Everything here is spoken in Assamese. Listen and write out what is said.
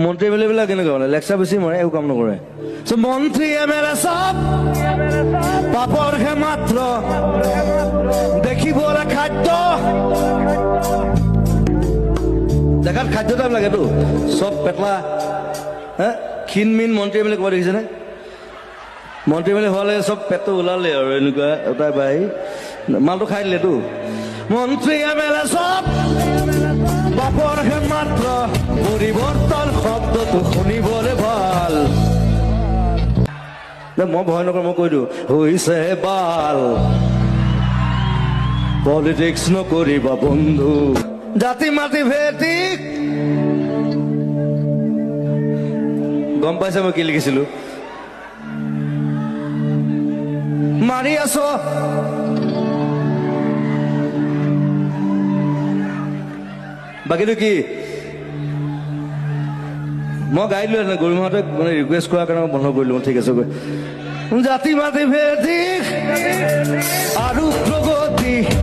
মন্ত্ৰী এম এল এ বিলাক কেনেকুৱা মানে লেকচাৰ বেছি মাৰে একো কাম নকৰে মন্ত্ৰী এম এল এ চব পাপৰহে মাত্ৰ দেখিবলৈ খাদ্য দেখাত খাদ্য টাইম লাগেতো চব পেটলা হা ক্ষীণমিন মন্ত্ৰী এম এল এ ক'ব দেখিছেনে মন্ত্ৰী এম এল এ হোৱালে চব পেটটো ওলালে আৰু এনেকুৱা এটা বাই মালটো খাই দিলেতো মন্ত্ৰী এম এল এ চব বাপৰহে মাত্ৰ পৰিৱৰ্তন শব্দটো শুনিবলৈ ভাল মই ভয় নকৰোঁ মই কৈ দিওঁ হৈছে বাল পলিটিক্স নকৰিবা বন্ধু জাতি মাতি ভেটি গম পাইছে মই কি লিখিছিলো মাৰি আছ বাকীটো কি মই গাই দিলো গৰিমাহঁতে মানে ৰিকুৱেষ্ট কৰাৰ কাৰণে মই বন্ধ কৰিলো ঠিক আছে জাতি মাতি ভেটি